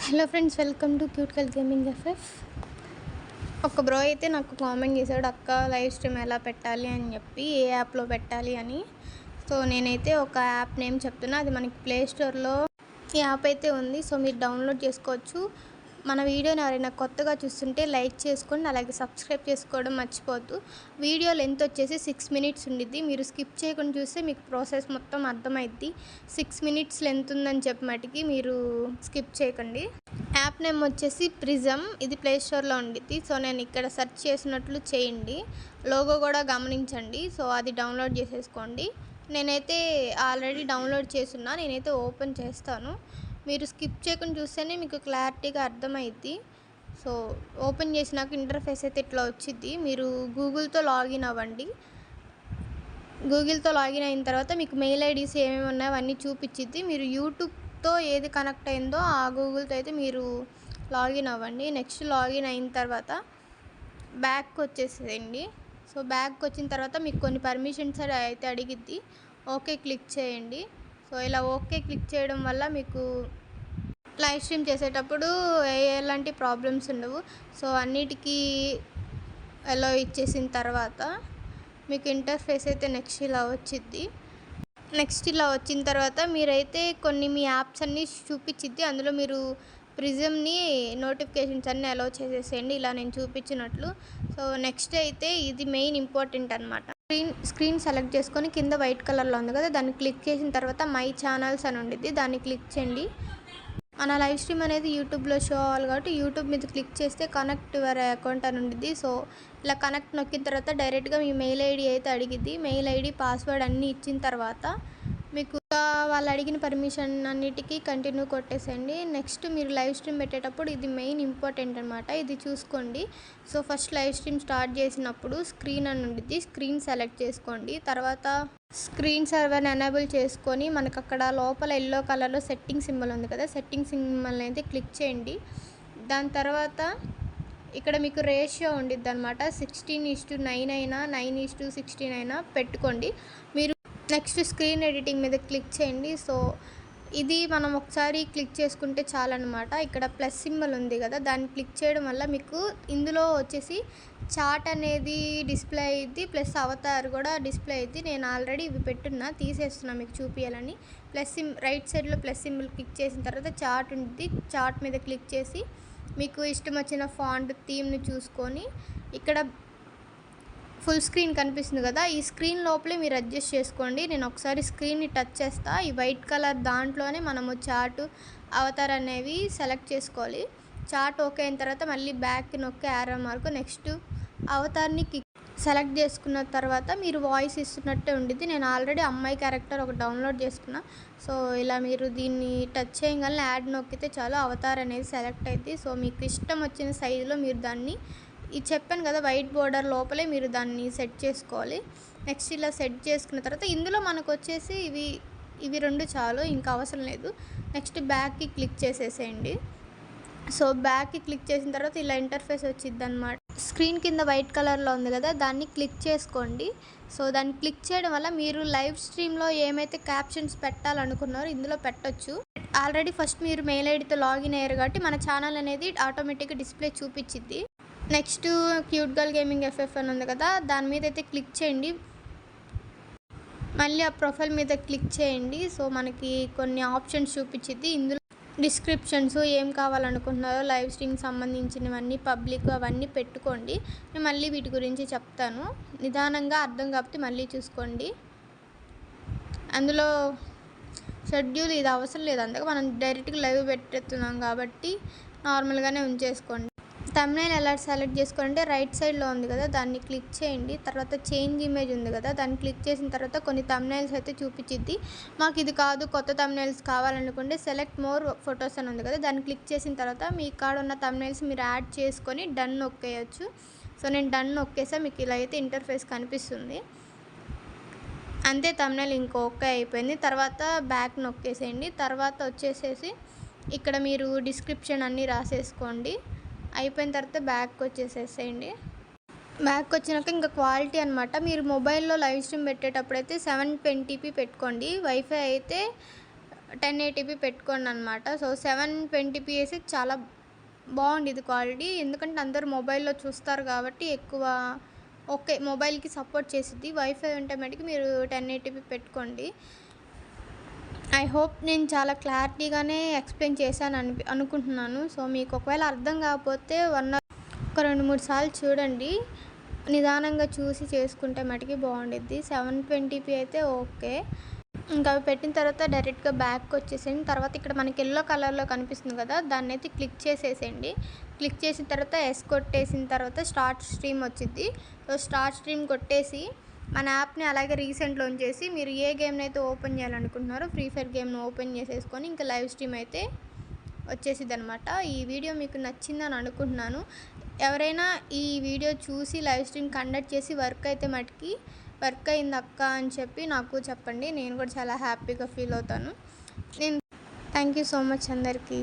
Hello friends, welcome to cute girl gaming FF. ఒక bro అయితే నాకు కామెంట్ చేశాడు, అక్క లైవ్ స్ట్రీమ్ ఎలా పెట్టాలి అని చెప్పి, ఏ యాప్లో పెట్టాలి అని. సో నేనైతే ఒక యాప్ నేమ్ చెప్తున్నా, అది మనకి ప్లే స్టోర్లో ఈ యాప్ అయితే ఉంది. సో మీరు డౌన్లోడ్ చేసుకోవచ్చు. మన వీడియోని ఎవరైనా కొత్తగా చూస్తుంటే లైక్ చేసుకోండి, అలాగే సబ్స్క్రైబ్ చేసుకోవడం మర్చిపోవద్దు. వీడియో లెంత్ వచ్చేసి 6 మినిట్స్ ఉండిద్ది. మీరు స్కిప్ చేయకుండా చూస్తే మీకు ప్రాసెస్ మొత్తం అర్థమైద్ది. 6 మినిట్స్ లెంత్ ఉందని చెప్పి మటుకి మీరు స్కిప్ చేయకండి. యాప్ నేమ్ వచ్చేసి ప్రిజం. ఇది ప్లే స్టోర్లో ఉండిద్ది. సో నేను ఇక్కడ సెర్చ్ చేసినట్లు చేయండి. లోగో కూడా గమనించండి. సో అది డౌన్లోడ్ చేసేసుకోండి. నేనైతే ఆల్రెడీ డౌన్లోడ్ చేసున్నా, నేనైతే ఓపెన్ చేస్తాను. మీరు స్కిప్ చేయకుండా చూస్తేనే మీకు క్లారిటీగా అర్థమైద్ది. సో ఓపెన్ చేసినాక ఇంటర్ఫేస్ అయితే ఇట్లా వచ్చిద్ది. మీరు గూగుల్తో లాగిన్ అవ్వండి. గూగుల్తో లాగిన్ అయిన తర్వాత మీకు మెయిల్ ఐడీస్ ఏమేమి ఉన్నాయో అవన్నీ చూపించిద్ది. మీరు యూట్యూబ్తో ఏది కనెక్ట్ అయిందో ఆ గూగుల్తో అయితే మీరు లాగిన్ అవ్వండి. నెక్స్ట్ లాగిన్ అయిన తర్వాత బ్యాక్కి వచ్చేసేయండి. సో బ్యాక్కి వచ్చిన తర్వాత మీకు కొన్ని పర్మిషన్స్ అయితే అడిగిద్ది. ఓకే క్లిక్ చేయండి. సో ఇలా ఓకే క్లిక్ చేయడం వల్ల మీకు లైవ్ స్ట్రీమ్ చేసేటప్పుడు ఎలాంటి ప్రాబ్లమ్స్ ఉండవు. సో అన్నిటికీ అలో ఇచ్చేసిన తర్వాత మీకు ఇంటర్ఫేస్ అయితే నెక్స్ట్ ఇలా వచ్చిద్ది. నెక్స్ట్ ఇలా వచ్చిన తర్వాత మీరైతే కొన్ని మీ యాప్స్ అన్నీ చూపించిద్ది. అందులో మీరు ప్రిజమ్ని నోటిఫికేషన్స్ అన్నీ అలో చేసేసేయండి, ఇలా నేను చూపించినట్లు. సో నెక్స్ట్ అయితే ఇది మెయిన్ ఇంపార్టెంట్ అనమాట. స్క్రీన్ సెలెక్ట్ చేసుకొని కింద వైట్ కలర్లో ఉంది కదా, దాన్ని క్లిక్ చేసిన తర్వాత మై ఛానల్స్ అని ఉండిద్ది, దాన్ని క్లిక్ చేయండి. మన లైవ్ స్ట్రీమ్ అనేది యూట్యూబ్లో షో అవ్వాలి కాబట్టి యూట్యూబ్ మీద క్లిక్ చేస్తే కనెక్ట్ యువర్ అకౌంట్ అని ఉండిద్ది. సో ఇలా కనెక్ట్ నొక్కిన తర్వాత డైరెక్ట్గా మీ మెయిల్ ఐడి అయితే అడిగిద్ది. మెయిల్ ఐడి పాస్వర్డ్ అన్నీ ఇచ్చిన తర్వాత మీకు వాళ్ళు అడిగిన పర్మిషన్ అన్నిటికీ కంటిన్యూ కొట్టేసేయండి. నెక్స్ట్ మీరు లైవ్ స్ట్రీమ్ పెట్టేటప్పుడు ఇది మెయిన్ ఇంపార్టెంట్ అనమాట, ఇది చూసుకోండి. So first live stream start చేసినప్పుడు స్క్రీన్ అని ఉండిద్ది, స్క్రీన్ సెలెక్ట్ చేసుకోండి. తర్వాత స్క్రీన్ సర్వర్ని ఎనేబుల్ చేసుకొని మనకు అక్కడ లోపల ఎల్లో కలర్లో సెట్టింగ్ సింబల్ ఉంది కదా, సెట్టింగ్ సింబల్ అయితే క్లిక్ చేయండి. దాని తర్వాత ఇక్కడ మీకు రేషియో ఉండిద్ది అనమాట, 16:9 అయినా 9:16 అయినా పెట్టుకోండి. మీరు నెక్స్ట్ స్క్రీన్ ఎడిటింగ్ మీద క్లిక్ చేయండి. సో ఇది మనం ఒకసారి క్లిక్ చేసుకుంటే చాలన్నమాట. ఇక్కడ ప్లస్ సింబల్ ఉంది కదా, దాన్ని క్లిక్ చేయడం వల్ల మీకు ఇందులో వచ్చేసి చాట్ అనేది డిస్ప్లే అయ్యిద్ది, ప్లస్ అవతార్ కూడా డిస్ప్లే అయ్యిద్ది. నేను ఆల్రెడీ ఇవి పెట్టున్నా, తీసేస్తున్నా మీకు చూపించాలని. రైట్ సైడ్లో ప్లస్ సింబల్ క్లిక్ చేసిన తర్వాత చాట్ ఉంటుంది, చాట్ మీద క్లిక్ చేసి మీకు ఇష్టం వచ్చిన ఫాంట్ థీమ్ని చూసుకొని ఇక్కడ ఫుల్ స్క్రీన్ కనిపిస్తుంది కదా, ఈ స్క్రీన్ లోపలే మీరు అడ్జస్ట్ చేసుకోండి. నేను ఒకసారి స్క్రీన్ని టచ్ చేస్తా. ఈ వైట్ కలర్ దాంట్లోనే మనము చార్ట్ అవతార్ అనేవి సెలెక్ట్ చేసుకోవాలి. చార్ట్ ఓకే అయిన తర్వాత మళ్ళీ బ్యాక్ నొక్కి యారో మార్క్, నెక్స్ట్ అవతార్ని సెలెక్ట్ చేసుకున్న తర్వాత మీరు వాయిస్ ఇస్తున్నట్టే ఉండిద్ది. నేను ఆల్రెడీ అమ్మాయి క్యారెక్టర్ ఒక డౌన్లోడ్ చేసుకున్నా. సో ఇలా మీరు దీన్ని టచ్ చేయగానే యాడ్ నొక్కితే చాలు, అవతార్ అనేది సెలెక్ట్ అయింది. సో మీకు ఇష్టం వచ్చిన సైజులో మీరు దాన్ని, ఇది చెప్పాను కదా వైట్ బోర్డర్ లోపలే మీరు దాన్ని సెట్ చేసుకోవాలి. నెక్స్ట్ ఇలా సెట్ చేసుకున్న తర్వాత ఇందులో మనకు వచ్చేసి ఇవి రెండు చాలు, ఇంకా అవసరం లేదు. నెక్స్ట్ బ్యాక్కి క్లిక్ చేసేసేయండి. సో బ్యాక్కి క్లిక్ చేసిన తర్వాత ఇలా ఇంటర్ఫేస్ వచ్చింది అనమాట. స్క్రీన్ కింద వైట్ కలర్లో ఉంది కదా, దాన్ని క్లిక్ చేసుకోండి. సో దాన్ని క్లిక్ చేయడం వల్ల మీరు లైవ్ స్ట్రీమ్లో ఏమైతే క్యాప్షన్స్ పెట్టాలనుకున్నారో ఇందులో పెట్టొచ్చు. ఆల్రెడీ ఫస్ట్ మీరు మెయిల్ ఐడితో లాగిన్ అయ్యారు కాబట్టి మన ఛానల్ అనేది ఆటోమేటిక్గా డిస్ప్లే చూపించిద్ది. Next cute girl gaming FF అని ఉంది కదా, దాని మీద అయితే క్లిక్ చేయండి. మళ్ళీ ఆ ప్రొఫైల్ మీద క్లిక్ చేయండి. సో మనకి కొన్ని ఆప్షన్స్ చూపించిద్ది. ఇందులో డిస్క్రిప్షన్స్ ఏం కావాలనుకుంటున్నారో లైవ్ స్ట్రీమ్కి సంబంధించినవన్నీ పబ్లిక్ అవన్నీ పెట్టుకోండి. నేను మళ్ళీ వీటి గురించి చెప్తాను, నిదానంగా అర్థం కాబట్టి మళ్ళీ చూసుకోండి. అందులో షెడ్యూల్ ఇది అవసరం లేదు, అందుకే మనం డైరెక్ట్గా లైవ్ పెట్టేస్తున్నాం కాబట్టి నార్మల్గానే ఉంచేసుకోండి. థంబ్నెయిల్ ఎలా సెలెక్ట్ చేసుకోవాలంటే రైట్ సైడ్లో ఉంది కదా, దాన్ని క్లిక్ చేయండి. తర్వాత చేంజ్ ఇమేజ్ ఉంది కదా, దాన్ని క్లిక్ చేసిన తర్వాత కొన్ని థంబ్నెయిల్స్ అయితే చూపించిద్ది. మాకు ఇది కాదు, కొత్త థంబ్నెయిల్స్ కావాలనుకుంటే సెలెక్ట్ మోర్ ఫొటోస్ అని ఉంది కదా, దాన్ని క్లిక్ చేసిన తర్వాత మీ కాడ ఉన్న థంబ్నెయిల్స్ మీరు యాడ్ చేసుకొని డన్ నొక్కేయచ్చు. సో నేను డన్ నొక్కేసా, మీకు ఇలా అయితే ఇంటర్ఫేస్ కనిపిస్తుంది. అంతే, థంబ్నెయిల్ ఇంకో ఓకే అయిపోయింది. తర్వాత బ్యాక్ నొక్కేసేయండి. తర్వాత వచ్చేసేసి ఇక్కడ మీరు డిస్క్రిప్షన్ అన్నీ రాసేసుకోండి. అయిపోయిన తర్వాత బ్యాక్ వచ్చేసేసేయండి. బ్యాక్ వచ్చినాక ఇంకా క్వాలిటీ అనమాట, మీరు మొబైల్లో లైవ్ స్ట్రీమ్ పెట్టేటప్పుడు అయితే 720p పెట్టుకోండి. వైఫై అయితే 1080p పెట్టుకోండి అనమాట. సో 720p చాలా బాగుండేది క్వాలిటీ. ఎందుకంటే అందరూ మొబైల్లో చూస్తారు కాబట్టి ఎక్కువ ఓకే మొబైల్కి సపోర్ట్ చేసిద్ది. వైఫై ఉంటే మటుకు మీరు 1080p పెట్టుకోండి. ఐ హోప్ నేను చాలా క్లారిటీగానే ఎక్స్ప్లెయిన్ చేశాను అనుకుంటున్నాను. సో మీకు ఒకవేళ అర్థం కాకపోతే ఒక 2-3 సార్లు చూడండి. నిదానంగా చూసి చేసుకుంటే మటుకి బాగుండిద్ది. 720p అయితే ఓకే. ఇంకా అవి పెట్టిన తర్వాత డైరెక్ట్గా బ్యాక్కి వచ్చేసేయండి. తర్వాత ఇక్కడ మనకి ఎల్లో కలర్లో కనిపిస్తుంది కదా, దాన్ని అయితే క్లిక్ చేసేసేయండి. క్లిక్ చేసిన తర్వాత ఎస్ కొట్టేసిన తర్వాత స్టార్ట్ స్ట్రీమ్ వచ్చింది. సో స్టార్ట్ స్ట్రీమ్ కొట్టేసి మన యాప్ని అలాగే రీసెంట్లో ఉంచేసి మీరు ఏ గేమ్ని అయితే ఓపెన్ చేయాలనుకుంటున్నారో ఫ్రీ ఫైర్ గేమ్ను ఓపెన్ చేసేసుకొని ఇంకా లైవ్ స్ట్రీమ్ అయితే వచ్చేసిద్ది అనమాట. ఈ వీడియో మీకు నచ్చిందని అనుకుంటున్నాను. ఎవరైనా ఈ వీడియో చూసి లైవ్ స్ట్రీమ్ కండక్ట్ చేసి వర్క్ అయింది అక్క అని చెప్పి నాకు చెప్పండి. నేను కూడా చాలా హ్యాపీగా ఫీల్ అవుతాను. థ్యాంక్ యూ సో మచ్ అందరికీ.